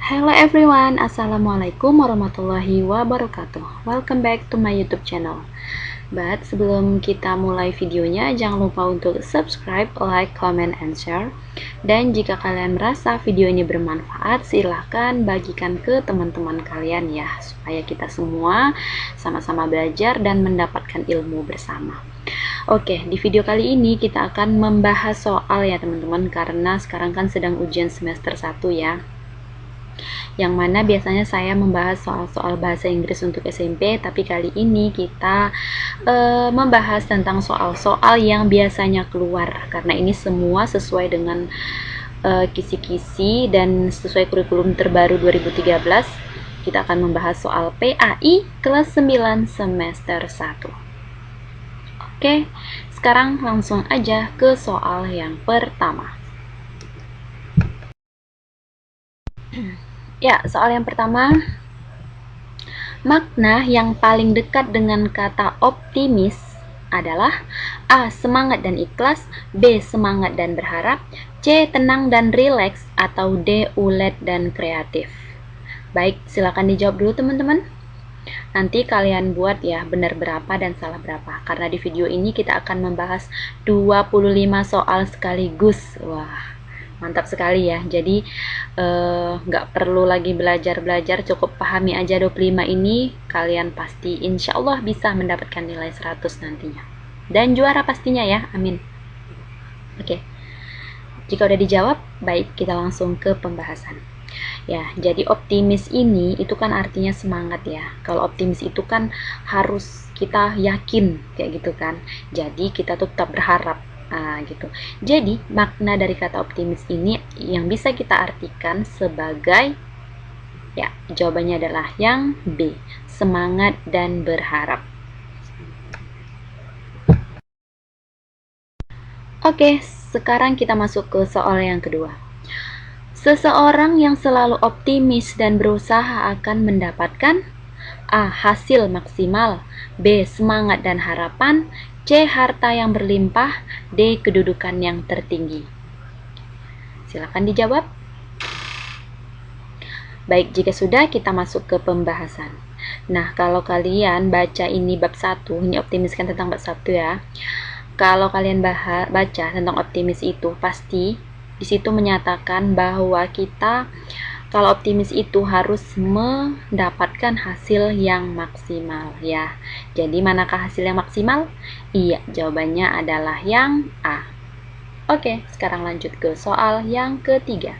Hello everyone, Assalamualaikum warahmatullahi wabarakatuh. Welcome back to my YouTube channel. But sebelum kita mulai videonya, jangan lupa untuk subscribe, like, comment, and share. Dan jika kalian merasa video ini bermanfaat, silahkan bagikan ke teman-teman kalian ya, supaya kita semua sama-sama belajar dan mendapatkan ilmu bersama. Oke, di video kali ini kita akan membahas soal ya teman-teman, karena sekarang kan sedang ujian semester 1 ya, yang mana biasanya saya membahas soal-soal bahasa Inggris untuk SMP, tapi kali ini kita membahas tentang soal-soal yang biasanya keluar, karena ini semua sesuai dengan kisi-kisi dan sesuai kurikulum terbaru 2013. Kita akan membahas soal PAI kelas 9 semester 1. Oke, sekarang langsung aja ke soal yang pertama. Ya, soal yang pertama, makna yang paling dekat dengan kata optimis adalah A. Semangat dan ikhlas, B. Semangat dan berharap, C. Tenang dan rileks, atau D. Ulet dan kreatif. Baik, silakan dijawab dulu teman-teman. Nanti kalian buat ya benar berapa dan salah berapa, karena di video ini kita akan membahas 25 soal sekaligus. Wah, mantap sekali ya. Jadi nggak perlu lagi belajar-belajar, cukup pahami aja 25 ini, kalian pasti insya Allah bisa mendapatkan nilai 100 nantinya, dan juara pastinya ya, amin. Oke, jika udah dijawab, baik, kita langsung ke pembahasan ya. Jadi optimis ini itu kan artinya semangat ya. Kalau optimis itu kan harus kita yakin kayak gitu kan, jadi kita tetap berharap. Gitu. Jadi makna dari kata optimis ini yang bisa kita artikan sebagai, ya, jawabannya adalah yang B, semangat dan berharap. Oke, sekarang kita masuk ke soal yang kedua. Seseorang yang selalu optimis dan berusaha akan mendapatkan A. Hasil maksimal, B. Semangat dan harapan, C. Harta yang berlimpah, D. Kedudukan yang tertinggi. Silakan dijawab. Baik, jika sudah, kita masuk ke pembahasan. Nah, kalau kalian baca ini bab 1, ini optimis kan tentang bab 1 ya. Kalau kalian baca tentang optimis itu, pasti di situ menyatakan bahwa kita kalau optimis itu harus mendapatkan hasil yang maksimal ya. Jadi manakah hasil yang maksimal? Iya, jawabannya adalah yang A. Oke, sekarang lanjut ke soal yang ketiga.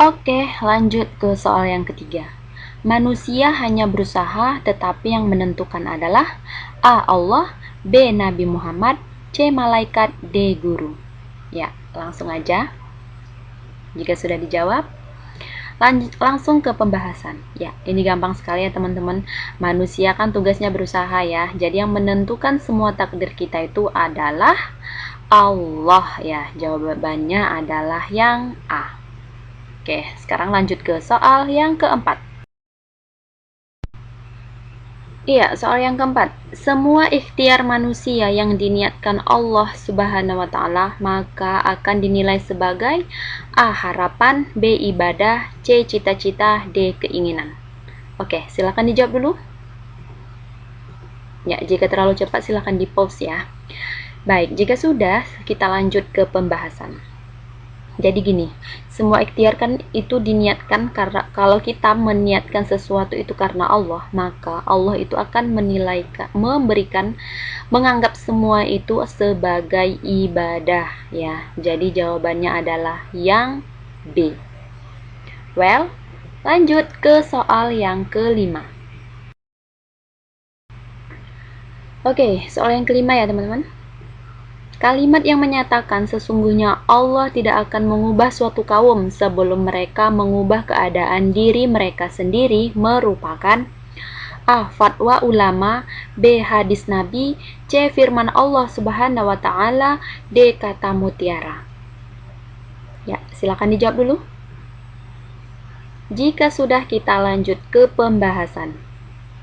Oke, lanjut ke soal yang ketiga. Manusia hanya berusaha, tetapi yang menentukan adalah A. Allah, B. Nabi Muhammad, C. Malaikat, D. Guru. Ya, langsung aja. Jika sudah dijawab, langsung ke pembahasan. Ya, ini gampang sekali ya teman-teman. Manusia kan tugasnya berusaha ya. Jadi yang menentukan semua takdir kita itu adalah Allah ya. Jawabannya adalah yang A. Oke, sekarang lanjut ke soal yang keempat. Iya, soal yang keempat. Semua ikhtiar manusia yang diniatkan Allah Subhanahu wa Ta'ala maka akan dinilai sebagai A. Harapan, B. Ibadah, C. Cita-cita, D. Keinginan. Oke, silakan dijawab dulu. Ya, jika terlalu cepat silakan di pause ya. Baik, jika sudah, kita lanjut ke pembahasan. Jadi gini, semua ikhtiar kan itu diniatkan karena kalau kita meniatkan sesuatu itu karena Allah, maka Allah itu akan menganggap semua itu sebagai ibadah ya. Jadi jawabannya adalah yang B. Well, lanjut ke soal yang kelima. Oke, soal yang kelima ya teman-teman. Kalimat yang menyatakan sesungguhnya Allah tidak akan mengubah suatu kaum sebelum mereka mengubah keadaan diri mereka sendiri merupakan A. Fatwa ulama, B. Hadis Nabi, C. Firman Allah Subhanahu wa Ta'ala, D. Kata mutiara. Ya, silakan dijawab dulu. Jika sudah, kita lanjut ke pembahasan.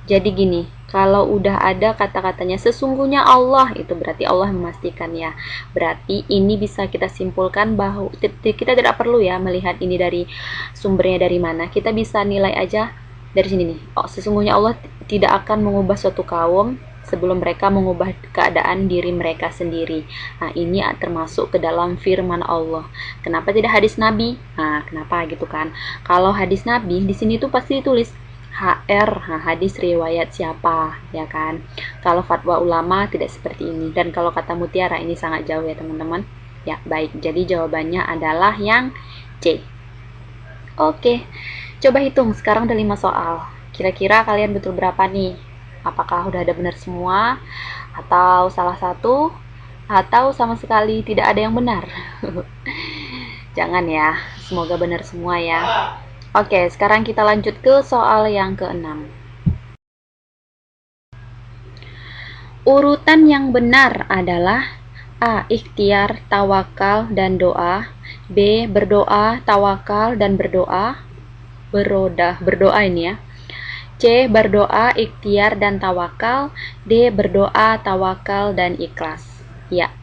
Jadi gini, kalau udah ada kata-katanya sesungguhnya Allah, itu berarti Allah memastikan ya. Berarti ini bisa kita simpulkan bahwa kita tidak perlu ya melihat ini dari sumbernya dari mana. Kita bisa nilai aja dari sini nih. Oh, sesungguhnya Allah tidak akan mengubah suatu kaum sebelum mereka mengubah keadaan diri mereka sendiri. Nah, ini termasuk ke dalam firman Allah. Kenapa tidak hadis Nabi? Nah, kenapa gitu kan? Kalau hadis Nabi di sini tuh pasti ditulis HR, nah, hadis riwayat siapa, ya kan? Kalau fatwa ulama tidak seperti ini. Dan kalau kata mutiara ini sangat jauh ya teman-teman. Ya, baik. Jadi jawabannya adalah yang C. Oke, coba hitung. Sekarang ada 5 soal. Kira-kira kalian betul berapa nih? Apakah udah ada benar semua? Atau salah satu? Atau sama sekali tidak ada yang benar? Jangan ya, semoga benar semua ya. Oke, sekarang kita lanjut ke soal yang ke-6. Urutan yang benar adalah A. Ikhtiar, tawakal, dan doa. B. Berdoa, tawakal, dan berdoa. Berdoa ini ya. C. Berdoa, ikhtiar, dan tawakal. D. Berdoa, tawakal, dan ikhlas. Ya,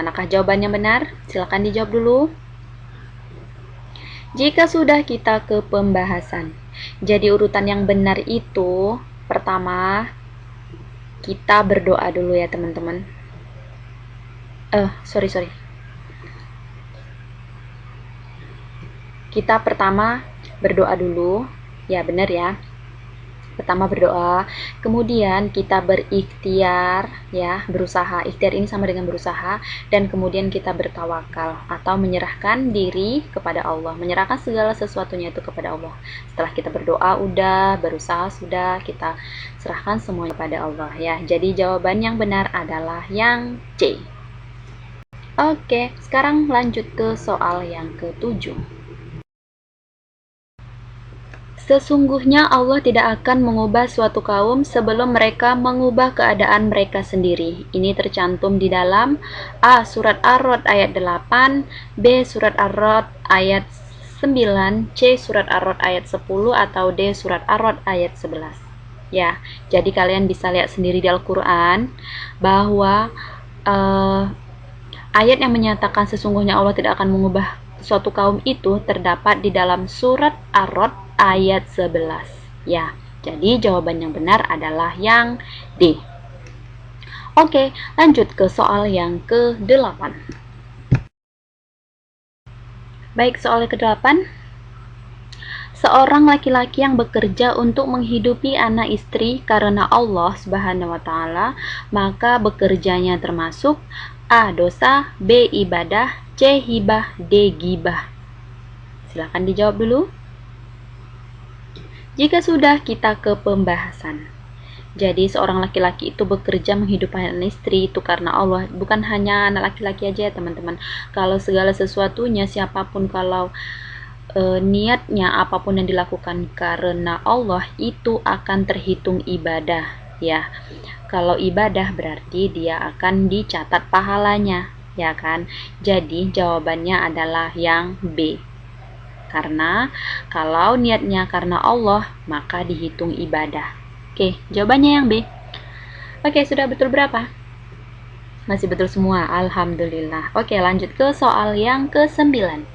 manakah jawabannya benar? Silakan dijawab dulu. Jika sudah kita ke pembahasan, jadi urutan yang benar itu pertama kita berdoa dulu ya teman-teman. Sorry. Kita pertama berdoa dulu, ya benar ya. Pertama berdoa, kemudian kita berikhtiar ya, berusaha. Ikhtiar ini sama dengan berusaha, dan kemudian kita bertawakal atau menyerahkan diri kepada Allah, menyerahkan segala sesuatunya itu kepada Allah. Setelah kita berdoa udah, berusaha sudah, kita serahkan semuanya kepada Allah ya. Jadi jawaban yang benar adalah yang C. Oke, sekarang lanjut ke soal yang ke-7. Sesungguhnya Allah tidak akan mengubah suatu kaum sebelum mereka mengubah keadaan mereka sendiri. Ini tercantum di dalam A. Surat Ar-Rod ayat 8, B. Surat Ar-Rod ayat 9, C. Surat Ar-Rod ayat 10, atau D. Surat Ar-Rod ayat 11. Ya, jadi kalian bisa lihat sendiri di Al-Quran bahwa ayat yang menyatakan sesungguhnya Allah tidak akan mengubah suatu kaum itu terdapat di dalam surat Ar-Rod ayat 11 ya. Jadi jawaban yang benar adalah yang D. Oke, lanjut ke soal yang ke-8. Baik, soal ke-8. Seorang laki-laki yang bekerja untuk menghidupi anak istri karena Allah Subhanahu wa taala, maka bekerjanya termasuk A. dosa, B. ibadah, C. hibah, D. gibah. Silahkan dijawab dulu. Jika sudah kita ke pembahasan, jadi seorang laki-laki itu bekerja menghidupi anak istri itu karena Allah. Bukan hanya anak laki-laki aja ya teman-teman. Kalau segala sesuatunya, siapapun, kalau niatnya apapun yang dilakukan karena Allah itu akan terhitung ibadah ya. Kalau ibadah berarti dia akan dicatat pahalanya ya kan. Jadi jawabannya adalah yang B. Karena kalau niatnya karena Allah, maka dihitung ibadah. Oke, jawabannya yang B. Oke, sudah betul berapa? Masih betul semua, alhamdulillah. Oke, lanjut ke soal yang ke-9.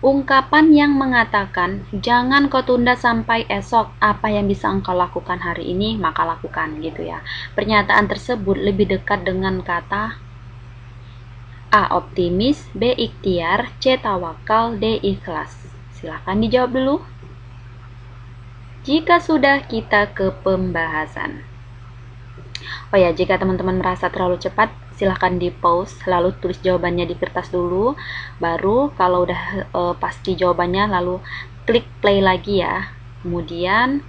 Ungkapan yang mengatakan, jangan kau tunda sampai esok, apa yang bisa engkau lakukan hari ini, maka lakukan, gitu ya. Pernyataan tersebut lebih dekat dengan kata A. optimis, B. ikhtiar, C. tawakal, D. ikhlas. Silahkan dijawab dulu. Jika sudah kita ke pembahasan. Oh ya, jika teman-teman merasa terlalu cepat, silahkan di pause, lalu tulis jawabannya di kertas dulu. Baru kalau udah pasti jawabannya, lalu klik play lagi ya. Kemudian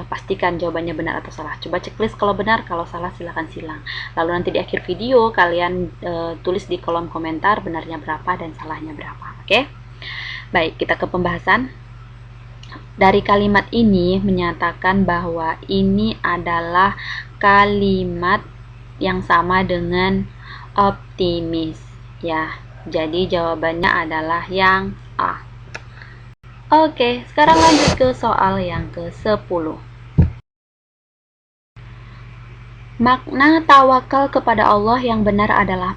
pastikan jawabannya benar atau salah. Coba checklist kalau benar, kalau salah silahkan silang. Lalu nanti di akhir video kalian tulis di kolom komentar benarnya berapa dan salahnya berapa. Oke? Baik, kita ke pembahasan. Dari kalimat ini menyatakan bahwa ini adalah kalimat yang sama dengan optimis ya. Jadi jawabannya adalah yang A. Oke, sekarang lanjut ke soal yang ke-10. Makna tawakal kepada Allah yang benar adalah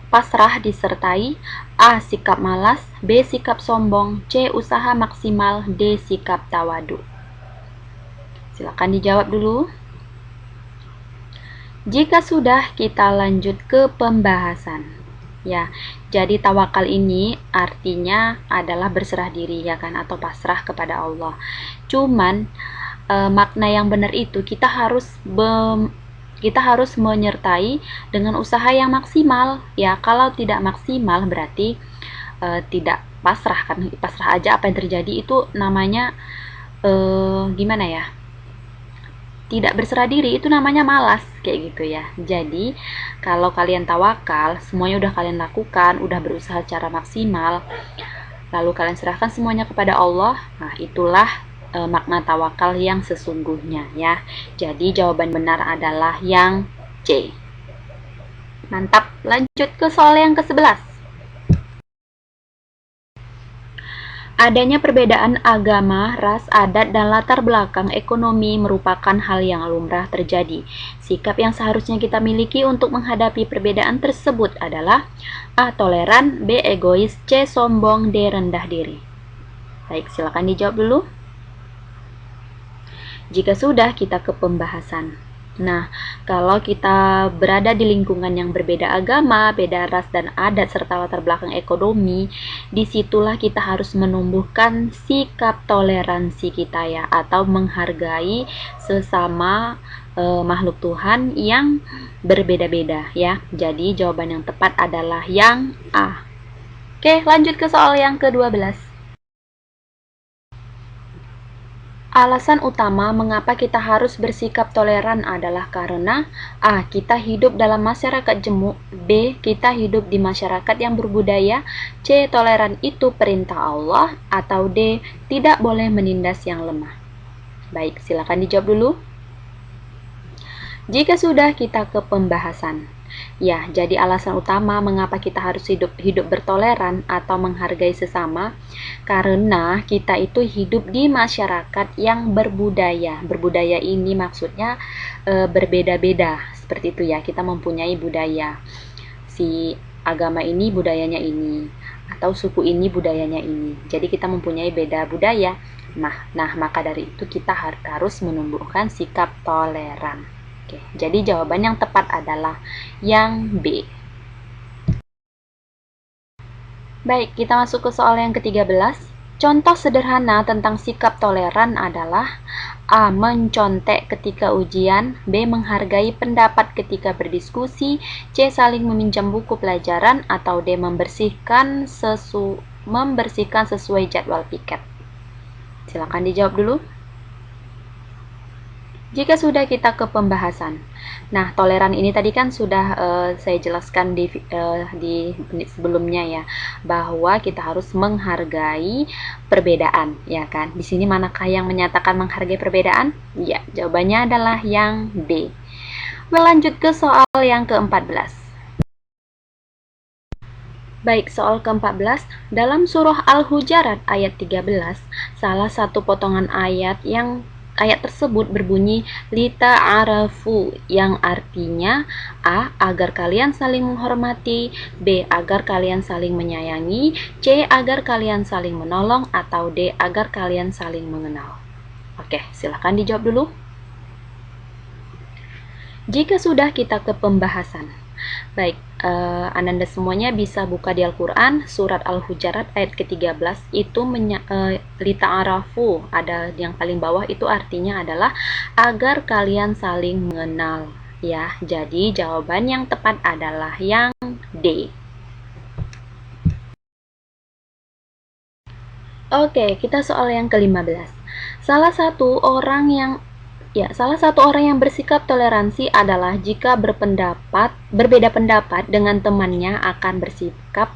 pasrah disertai A. Sikap malas, B. Sikap sombong, C. Usaha maksimal, D. Sikap tawadu. Silakan dijawab dulu. Jika sudah, kita lanjut ke pembahasan. Ya, jadi tawakal ini artinya adalah berserah diri ya kan, atau pasrah kepada Allah. Cuman makna yang benar itu kita harus menyertai dengan usaha yang maksimal. Ya, kalau tidak maksimal berarti tidak pasrah kan. Pasrah aja apa yang terjadi itu namanya gimana ya? Tidak berserah diri itu namanya malas kayak gitu ya. Jadi kalau kalian tawakal, semuanya udah kalian lakukan, udah berusaha secara maksimal, lalu kalian serahkan semuanya kepada Allah. Nah, itulah makna tawakal yang sesungguhnya ya. Jadi jawaban benar adalah yang C. Mantap. Lanjut ke soal yang ke-11. Adanya perbedaan agama, ras, adat, dan latar belakang ekonomi merupakan hal yang lumrah terjadi. Sikap yang seharusnya kita miliki untuk menghadapi perbedaan tersebut adalah A. Toleran, B. Egois, C. Sombong, D. Rendah diri. Baik, silakan dijawab dulu. Jika sudah, kita ke pembahasan. Nah, kalau kita berada di lingkungan yang berbeda agama, beda ras dan adat, serta latar belakang ekonomi, disitulah kita harus menumbuhkan sikap toleransi kita ya, atau menghargai sesama makhluk Tuhan yang berbeda-beda ya. Jadi jawaban yang tepat adalah yang A. Oke, lanjut ke soal yang ke-12. Alasan utama mengapa kita harus bersikap toleran adalah karena A. Kita hidup dalam masyarakat gemuk, B. Kita hidup di masyarakat yang berbudaya, C. Toleran itu perintah Allah, atau D. Tidak boleh menindas yang lemah. Baik, silakan dijawab dulu. Jika sudah, kita ke pembahasan. Ya, jadi alasan utama mengapa kita harus hidup bertoleran atau menghargai sesama, karena kita itu hidup di masyarakat yang berbudaya. Berbudaya ini maksudnya berbeda-beda, seperti itu ya. Kita mempunyai budaya. Si agama ini budayanya ini, atau suku ini budayanya ini. Jadi kita mempunyai beda budaya. Nah, maka dari itu kita harus menumbuhkan sikap toleran. Oke, jadi jawaban yang tepat adalah yang B. Baik, kita masuk ke soal yang ke-13. Contoh sederhana tentang sikap toleran adalah A. Mencontek ketika ujian, B. Menghargai pendapat ketika berdiskusi, C. Saling meminjam buku pelajaran, atau D. Membersihkan sesuai jadwal piket. Silakan dijawab dulu. Jika sudah, kita ke pembahasan. Nah, toleran ini tadi kan sudah saya jelaskan di menit sebelumnya ya, bahwa kita harus menghargai perbedaan, ya kan? Di sini manakah yang menyatakan menghargai perbedaan? Ya, jawabannya adalah yang D. Lanjut ke soal yang ke-14. Baik, soal ke-14. Dalam surah Al-Hujarat ayat 13, salah satu potongan ayat tersebut berbunyi lita'arafu, yang artinya A. Agar kalian saling menghormati, B. Agar kalian saling menyayangi, C. Agar kalian saling menolong, atau D. Agar kalian saling mengenal. Oke, silahkan dijawab dulu. Jika sudah, kita ke pembahasan. Baik, Ananda semuanya bisa buka di Al-Quran, surat Al-Hujarat ayat ke-13, itu lita'arafu, ada yang paling bawah, itu artinya adalah agar kalian saling mengenal. Ya, jadi jawaban yang tepat adalah yang D. Oke, kita soal yang ke-15. Salah satu orang yang bersikap toleransi adalah jika berbeda pendapat dengan temannya akan bersikap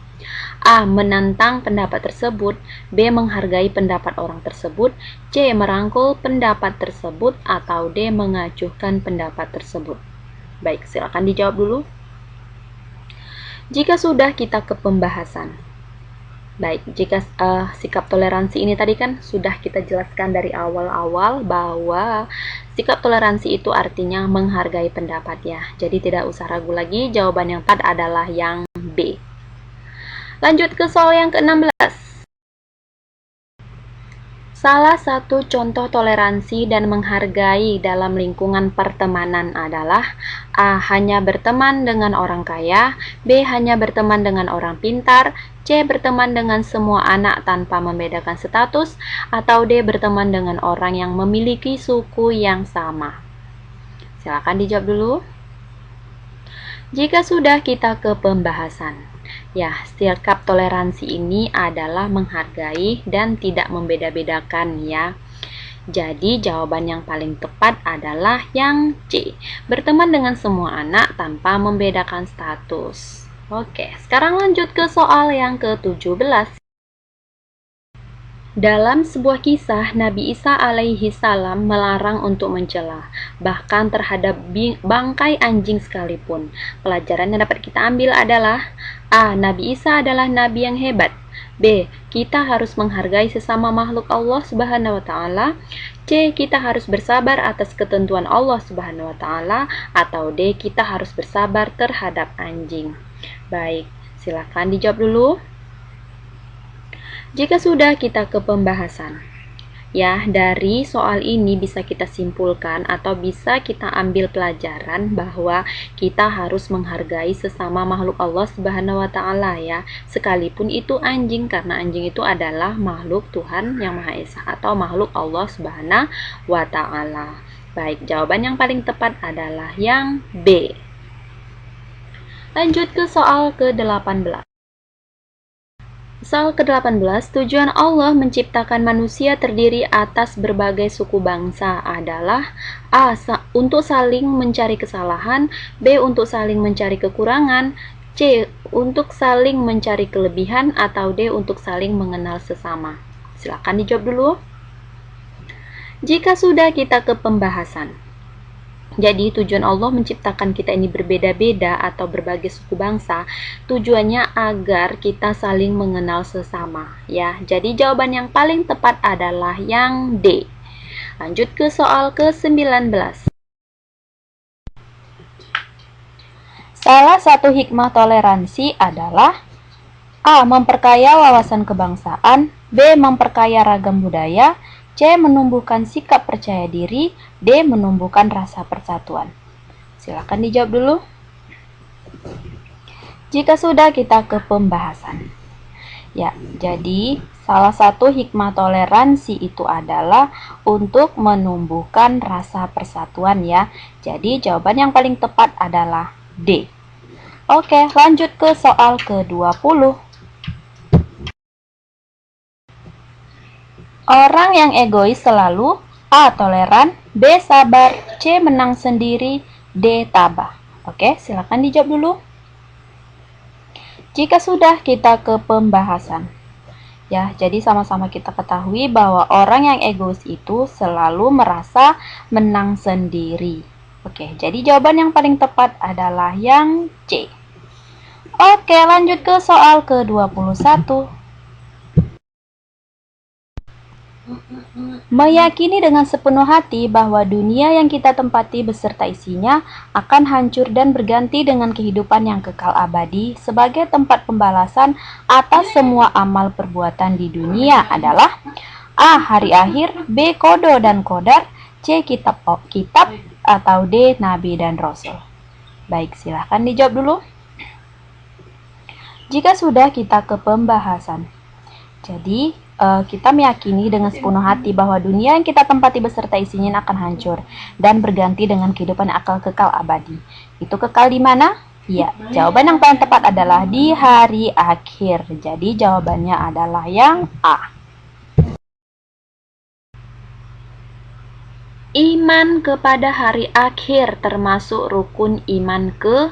A. Menantang pendapat tersebut, B. Menghargai pendapat orang tersebut, C. Merangkul pendapat tersebut, atau D. Mengacuhkan pendapat tersebut. Baik, silakan dijawab dulu. Jika sudah, kita ke pembahasan. Baik, jika sikap toleransi ini tadi kan sudah kita jelaskan dari awal-awal bahwa sikap toleransi itu artinya menghargai pendapat ya. Jadi tidak usah ragu lagi, jawaban yang tepat adalah yang B. Lanjut ke soal yang ke-16. Salah satu contoh toleransi dan menghargai dalam lingkungan pertemanan adalah A. Hanya berteman dengan orang kaya, B. Hanya berteman dengan orang pintar, C. Berteman dengan semua anak tanpa membedakan status, atau D. Berteman dengan orang yang memiliki suku yang sama. Silakan dijawab dulu. Jika sudah, kita ke pembahasan. Ya, sikap toleransi ini adalah menghargai dan tidak membeda-bedakan ya. Jadi jawaban yang paling tepat adalah yang C. Berteman dengan semua anak tanpa membedakan status. Oke, sekarang lanjut ke soal yang ke-17. Dalam sebuah kisah, Nabi Isa alaihi salam melarang untuk mencela, bahkan terhadap bangkai anjing sekalipun. Pelajaran yang dapat kita ambil adalah A. Nabi Isa adalah nabi yang hebat. B. Kita harus menghargai sesama makhluk Allah Subhanahu wa taala. C. Kita harus bersabar atas ketentuan Allah Subhanahu wa taala, atau D. Kita harus bersabar terhadap anjing. Baik, silakan dijawab dulu. Jika sudah, kita ke pembahasan. Ya, dari soal ini bisa kita simpulkan atau bisa kita ambil pelajaran bahwa kita harus menghargai sesama makhluk Allah Subhanahu wa taala ya, sekalipun itu anjing, karena anjing itu adalah makhluk Tuhan Yang Maha Esa atau makhluk Allah Subhanahu wa taala. Baik, jawaban yang paling tepat adalah yang B. Lanjut ke soal ke-18. Soal ke-18, tujuan Allah menciptakan manusia terdiri atas berbagai suku bangsa adalah A. Untuk saling mencari kesalahan, B. Untuk saling mencari kekurangan, C. Untuk saling mencari kelebihan, atau D. Untuk saling mengenal sesama. Silakan dijawab dulu. Jika sudah, kita ke pembahasan. Jadi tujuan Allah menciptakan kita ini berbeda-beda atau berbagai suku bangsa, tujuannya agar kita saling mengenal sesama ya. Jadi jawaban yang paling tepat adalah yang D. Lanjut ke soal ke-19. Salah satu hikmah toleransi adalah A. Memperkaya wawasan kebangsaan, B. Memperkaya ragam budaya, C. Menumbuhkan sikap percaya diri, D. Menumbuhkan rasa persatuan. Silakan dijawab dulu. Jika sudah, kita ke pembahasan. Ya, jadi salah satu hikmah toleransi itu adalah untuk menumbuhkan rasa persatuan ya. Jadi jawaban yang paling tepat adalah D. Oke, lanjut ke soal ke-20. Orang yang egois selalu A. Toleran, B. Sabar, C. Menang sendiri, D. Tabah. Oke, silakan dijawab dulu. Jika sudah, kita ke pembahasan. Ya, jadi sama-sama kita ketahui bahwa orang yang egois itu selalu merasa menang sendiri. Oke, jadi jawaban yang paling tepat adalah yang C. Oke, lanjut ke soal ke-21. Meyakini dengan sepenuh hati bahwa dunia yang kita tempati beserta isinya akan hancur dan berganti dengan kehidupan yang kekal abadi sebagai tempat pembalasan atas semua amal perbuatan di dunia adalah A. Hari akhir, B. Kodo dan Kodar, C. Kitab atau D. Nabi dan Rasul. Baik, silahkan dijawab dulu. Jika sudah, kita ke pembahasan. Jadi kita meyakini dengan sepenuh hati bahwa dunia yang kita tempati beserta isinya akan hancur dan berganti dengan kehidupan akal kekal abadi. Itu kekal di mana? Ya, jawaban yang paling tepat adalah di hari akhir. Jadi jawabannya adalah yang A. Iman kepada hari akhir termasuk rukun iman ke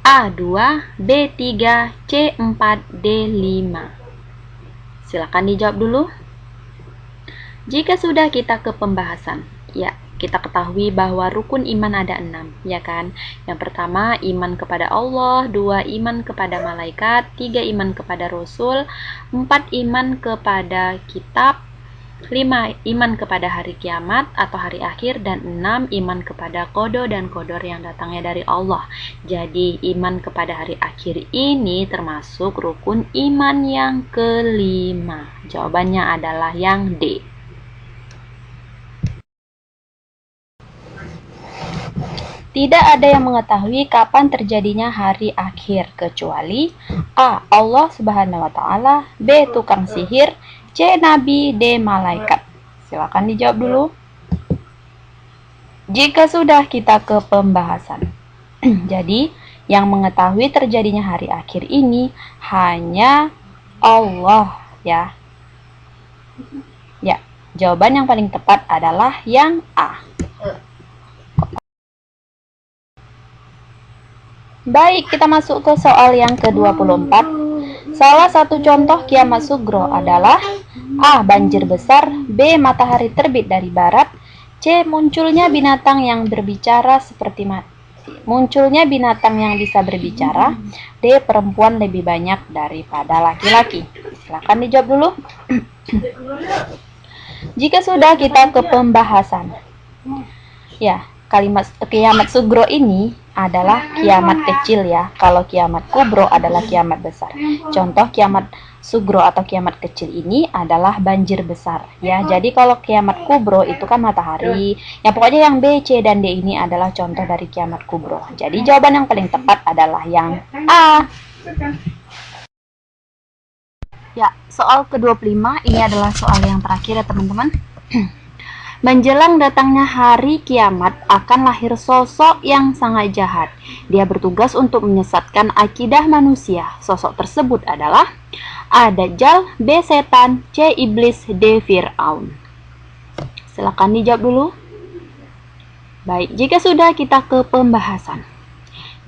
A. 2, B. 3, C. 4, D. 5. Silakan dijawab dulu. Jika sudah, kita ke pembahasan. Ya, kita ketahui bahwa rukun iman ada 6, ya kan? Yang pertama, iman kepada Allah, 2, iman kepada malaikat, 3, iman kepada Rasul, 4, iman kepada kitab, 5, iman kepada hari kiamat atau hari akhir, dan 6, iman kepada qada dan qadar yang datangnya dari Allah. Jadi, iman kepada hari akhir ini termasuk rukun iman yang kelima. Jawabannya adalah yang D. Tidak ada yang mengetahui kapan terjadinya hari akhir kecuali A. Allah Subhanahu wa Ta'ala, B. Tukang sihir, C. Nabi, D. Malaikat. Silakan dijawab dulu. Jika sudah, kita ke pembahasan. Jadi, yang mengetahui terjadinya hari akhir ini hanya Allah, ya. Ya, jawaban yang paling tepat adalah yang A. Baik, kita masuk ke soal yang ke-24. Salah satu contoh kiamat sugro adalah A. Banjir besar, B. Matahari terbit dari barat, C. Munculnya binatang yang berbicara munculnya binatang yang bisa berbicara, D. Perempuan lebih banyak daripada laki-laki. Silakan dijawab dulu. Jika sudah, kita ke pembahasan. Ya, kalimat kiamat sugro ini adalah kiamat kecil, ya. Kalau kiamat kubro adalah kiamat besar. Contoh kiamat sugro atau kiamat kecil ini adalah banjir besar, ya. Jadi kalau kiamat kubro itu kan matahari. Ya, pokoknya yang B, C, dan D ini adalah contoh dari kiamat kubro. Jadi jawaban yang paling tepat adalah yang A. Ya, soal ke-25 ini adalah soal yang terakhir, ya teman-teman. Menjelang datangnya hari kiamat akan lahir sosok yang sangat jahat. Dia bertugas untuk menyesatkan akidah manusia. Sosok tersebut adalah A. Dajjal, B. Setan, C. Iblis, D. Fir'aun. Silakan dijawab dulu. Baik, jika sudah, kita ke pembahasan.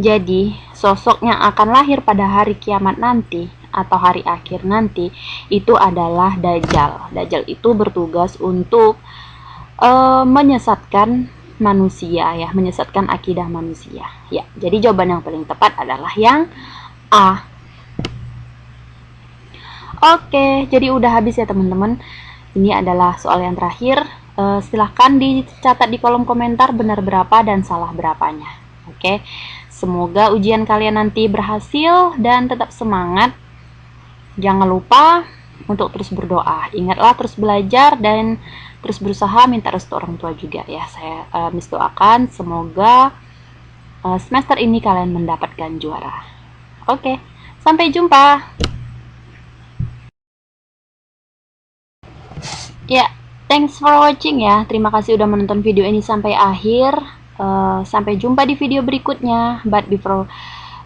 Jadi, sosok yang akan lahir pada hari kiamat nanti atau hari akhir nanti itu adalah Dajjal. Dajjal itu bertugas untuk menyesatkan manusia, ya, menyesatkan akidah manusia, ya. Jadi jawaban yang paling tepat adalah yang A. Oke, jadi udah habis, ya teman-teman. Ini adalah soal yang terakhir. Silahkan dicatat di kolom komentar benar berapa dan salah berapanya. Oke, semoga ujian kalian nanti berhasil dan tetap semangat. Jangan lupa untuk terus berdoa. Ingatlah terus belajar dan terus berusaha, minta restu orang tua juga, ya. Saya doakan semoga semester ini kalian mendapatkan juara. Oke, sampai jumpa. Ya, thanks for watching, ya. Terima kasih udah menonton video ini sampai akhir. Sampai jumpa di video berikutnya. But before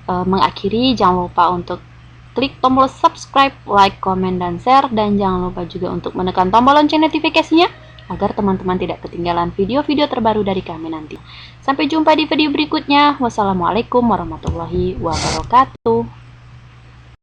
mengakhiri, jangan lupa untuk klik tombol subscribe, like, komen, dan share. Dan jangan lupa juga untuk menekan tombol lonceng notifikasinya agar teman-teman tidak ketinggalan video-video terbaru dari kami nanti. Sampai jumpa di video berikutnya. Wassalamualaikum warahmatullahi wabarakatuh.